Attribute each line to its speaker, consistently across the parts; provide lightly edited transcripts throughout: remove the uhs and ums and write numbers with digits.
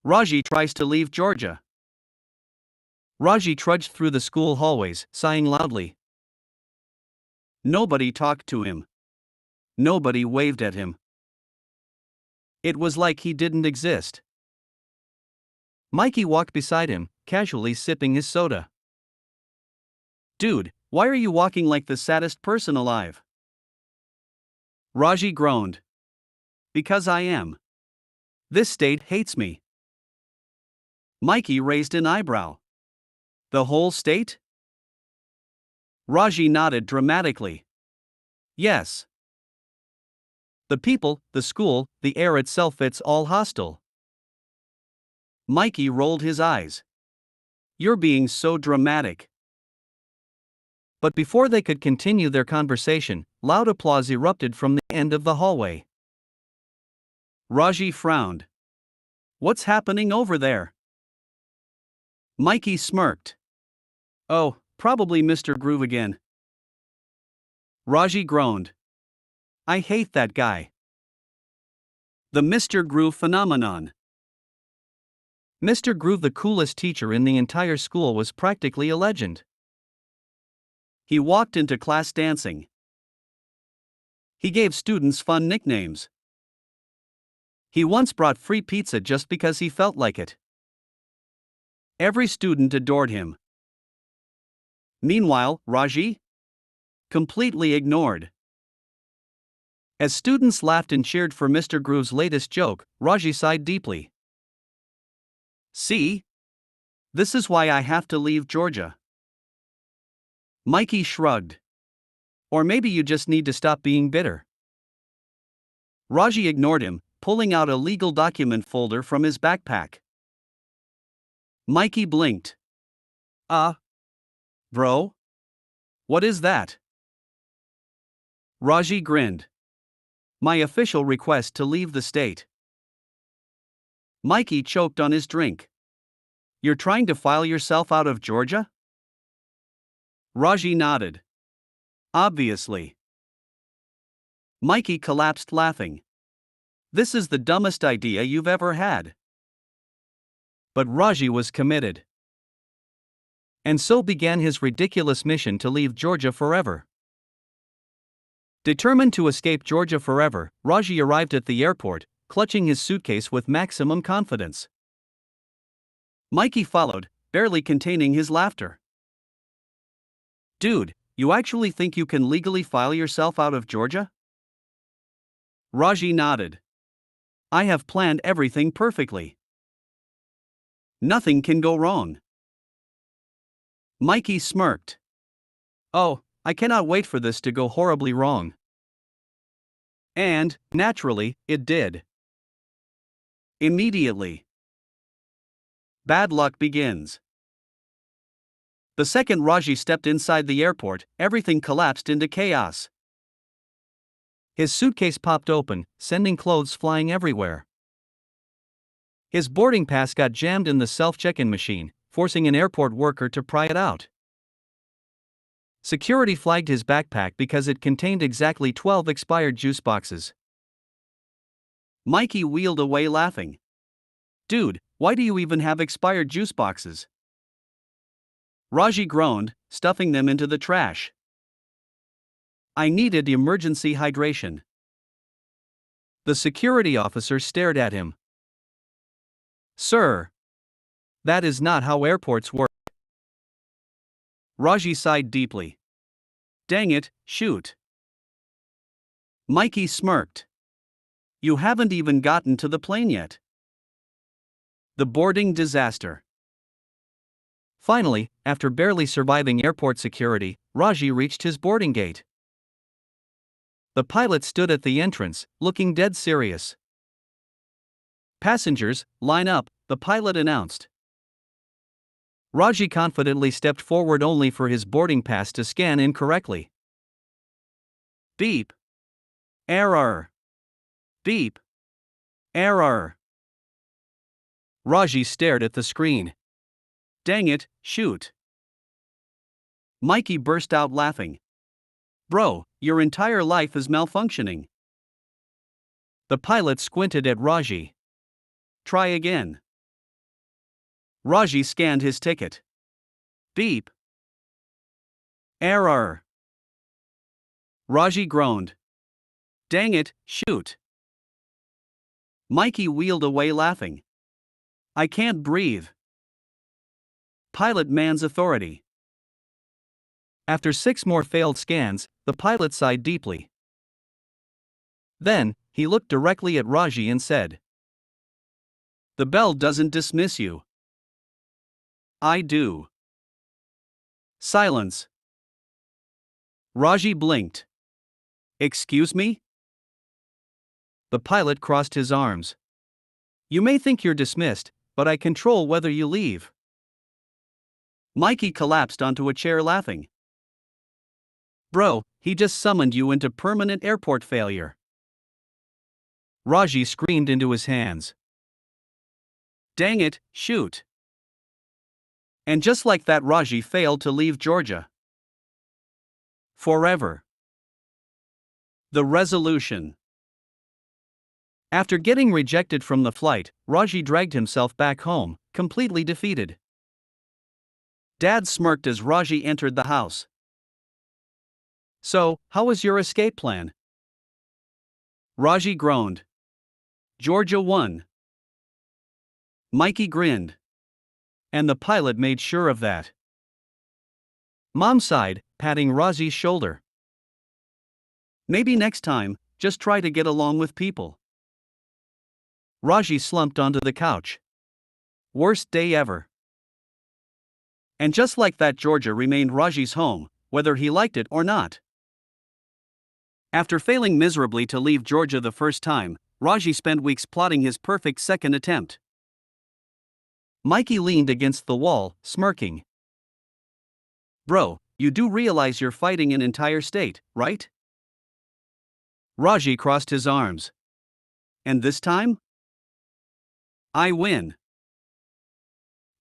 Speaker 1: Raji tries to leave Georgia. Raji trudged through the school hallways, sighing loudly. Nobody talked to him. Nobody waved at him. It was like he didn't exist. Mikey walked beside him, casually sipping his soda. "Dude, why are you walking like the saddest person alive?" Raji groaned. "Because I am. This state hates me." Mikey raised an eyebrow. "The whole state?" Raji nodded dramatically. "Yes. The people, the school, the air itself, it's all hostile." Mikey rolled his eyes. "You're being so dramatic." But before they could continue their conversation, loud applause erupted from the end of the hallway. Raji frowned. "What's happening over there?" Mikey smirked. "Oh, probably Mr. Groove again." Raji groaned. "I hate that guy." The Mr. Groove phenomenon. Mr. Groove, the coolest teacher in the entire school, was practically a legend. He walked into class dancing. He gave students fun nicknames. He once brought free pizza just because he felt like it. Every student adored him. Meanwhile, Raji? Completely ignored. As students laughed and cheered for Mr. Groove's latest joke, Raji sighed deeply. "See? This is why I have to leave Georgia." Mikey shrugged. "Or maybe you just need to stop being bitter." Raji ignored him, pulling out a legal document folder from his backpack. Mikey blinked. Bro? What is that?" Raji grinned. "My official request to leave the state." Mikey choked on his drink. "You're trying to file yourself out of Georgia?" Raji nodded. "Obviously." Mikey collapsed laughing. "This is the dumbest idea you've ever had." But Raji was committed. And so began his ridiculous mission to leave Georgia forever. Determined to escape Georgia forever, Raji arrived at the airport, clutching his suitcase with maximum confidence. Mikey followed, barely containing his laughter. "Dude, you actually think you can legally file yourself out of Georgia?" Raji nodded. "I have planned everything perfectly. Nothing can go wrong." Mikey smirked. "Oh, I cannot wait for this to go horribly wrong." And, naturally, it did. Immediately. Bad luck begins. The second Raji stepped inside the airport, everything collapsed into chaos. His suitcase popped open, sending clothes flying everywhere. His boarding pass got jammed in the self-check-in machine, forcing an airport worker to pry it out. Security flagged his backpack because it contained exactly 12 expired juice boxes. Mikey wheeled away laughing. "Dude, why do you even have expired juice boxes?" Raji groaned, stuffing them into the trash. "I needed emergency hydration." The security officer stared at him. "Sir, that is not how airports work." Raji sighed deeply. "Dang it, shoot." Mikey smirked. "You haven't even gotten to the plane yet." The boarding disaster. Finally, after barely surviving airport security, Raji reached his boarding gate. The pilot stood at the entrance, looking dead serious. "Passengers, line up," the pilot announced. Raji confidently stepped forward only for his boarding pass to scan incorrectly. Beep. Error. Beep. Error. Raji stared at the screen. "Dang it, shoot." Mikey burst out laughing. "Bro, your entire life is malfunctioning." The pilot squinted at Raji. "Try again." Raji scanned his ticket. Beep. Error. Raji groaned. Dang it, shoot. Mikey wheeled away laughing. I can't breathe. Pilot man's authority. After 6 more failed scans, the pilot sighed deeply. Then, he looked directly at Raji and said, The bell doesn't dismiss you. I do. Silence. Raji blinked. Excuse me? The pilot crossed his arms. You may think you're dismissed, but I control whether you leave. Mikey collapsed onto a chair laughing. Bro, he just summoned you into permanent airport failure. Raji screamed into his hands. Dang it, shoot. And just like that, Raji failed to leave Georgia. Forever. The resolution. After getting rejected from the flight, Raji dragged himself back home, completely defeated. Dad smirked as Raji entered the house. So, how was your escape plan? Raji groaned. Georgia won. Mikey grinned. And the pilot made sure of that. Mom sighed, patting Raji's shoulder. Maybe next time, just try to get along with people. Raji slumped onto the couch. Worst day ever. And just like that, Georgia remained Raji's home, whether he liked it or not. After failing miserably to leave Georgia the first time, Raji spent weeks plotting his perfect second attempt. Mikey leaned against the wall, smirking. Bro, you do realize you're fighting an entire state, right? Raji crossed his arms. And this time? I win.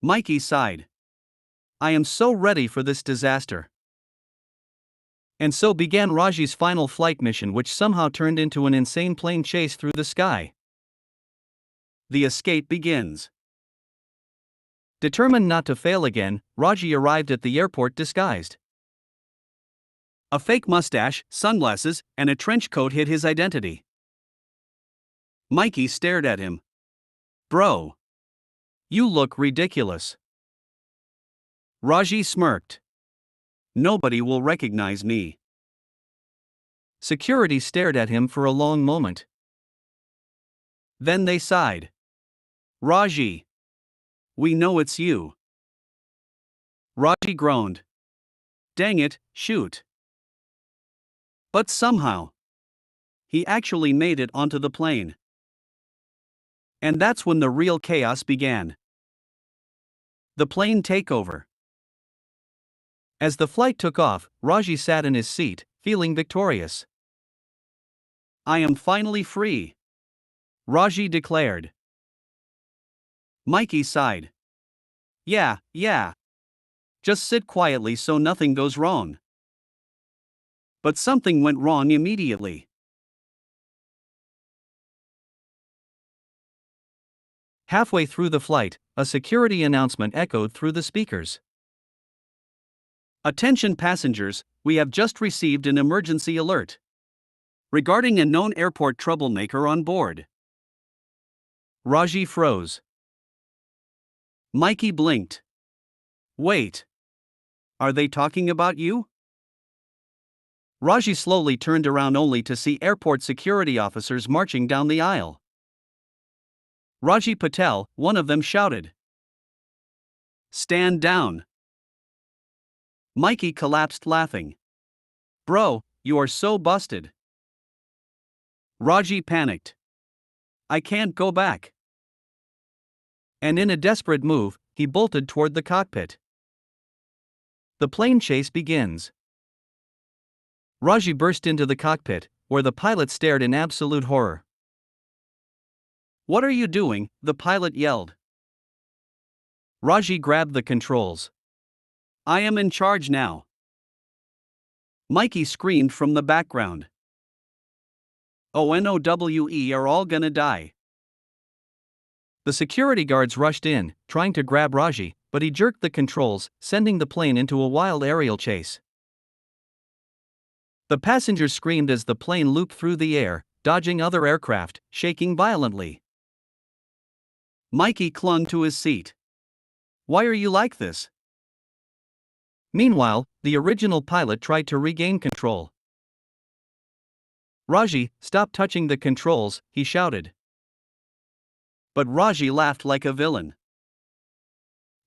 Speaker 1: Mikey sighed. I am so ready for this disaster. And so began Raji's final flight mission, which somehow turned into an insane plane chase through the sky. The escape begins. Determined not to fail again, Raji arrived at the airport disguised. A fake mustache, sunglasses, and a trench coat hid his identity. Mikey stared at him. Bro. You look ridiculous. Raji smirked. Nobody will recognize me. Security stared at him for a long moment. Then they sighed. Raji. We know it's you. Raji groaned. Dang it, shoot. But somehow, he actually made it onto the plane. And that's when the real chaos began. The plane takeover. As the flight took off, Raji sat in his seat, feeling victorious. I am finally free, Raji declared. Mikey sighed. Yeah. Just sit quietly so nothing goes wrong. But something went wrong immediately. Halfway through the flight, a security announcement echoed through the speakers. Attention passengers, we have just received an emergency alert regarding a known airport troublemaker on board. Raji froze. Mikey blinked. Wait. Are they talking about you? Raji slowly turned around only to see airport security officers marching down the aisle. Raji Patel, one of them shouted. Stand down. Mikey collapsed laughing. Bro, you are so busted. Raji panicked. I can't go back. And in a desperate move, he bolted toward the cockpit. The plane chase begins. Raji burst into the cockpit, where the pilot stared in absolute horror. What are you doing? The pilot yelled. Raji grabbed the controls. I am in charge now. Mikey screamed from the background. ONOWE are all gonna die. The security guards rushed in, trying to grab Raji, but he jerked the controls, sending the plane into a wild aerial chase. The passengers screamed as the plane looped through the air, dodging other aircraft, shaking violently. Mikey clung to his seat. "Why are you like this?" Meanwhile, the original pilot tried to regain control. "Raji, stop touching the controls," he shouted. But Raji laughed like a villain.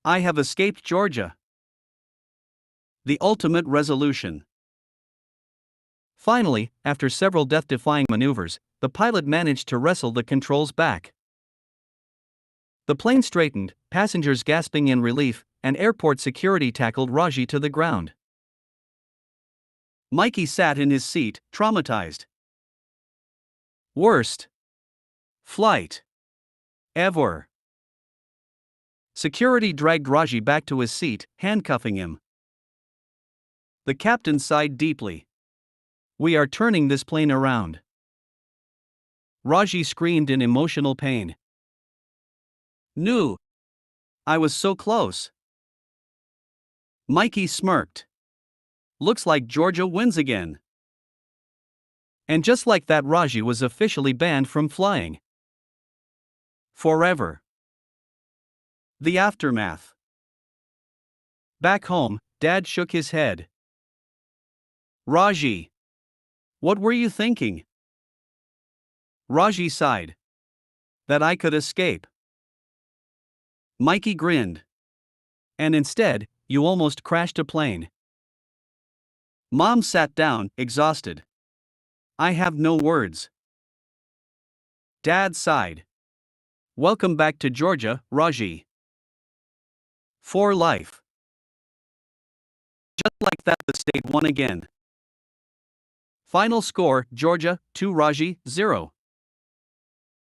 Speaker 1: "I have escaped Georgia." The ultimate resolution. Finally, after several death-defying maneuvers, the pilot managed to wrestle the controls back. The plane straightened, passengers gasping in relief, and airport security tackled Raji to the ground. Mikey sat in his seat, traumatized. Worst flight ever. Security dragged Raji back to his seat, handcuffing him. The captain sighed deeply. "We are turning this plane around." Raji screamed in emotional pain. "No! I was so close." Mikey smirked. "Looks like Georgia wins again." And just like that, Raji was officially banned from flying. Forever. The aftermath. Back home, Dad shook his head. "Raji, what were you thinking?" Raji sighed. "That I could escape." Mikey grinned. "And instead, you almost crashed a plane." Mom sat down, exhausted. "I have no words." Dad sighed. "Welcome back to Georgia, Raji. For life." Just like that, the state won again. Final score: Georgia 2, Raji 0.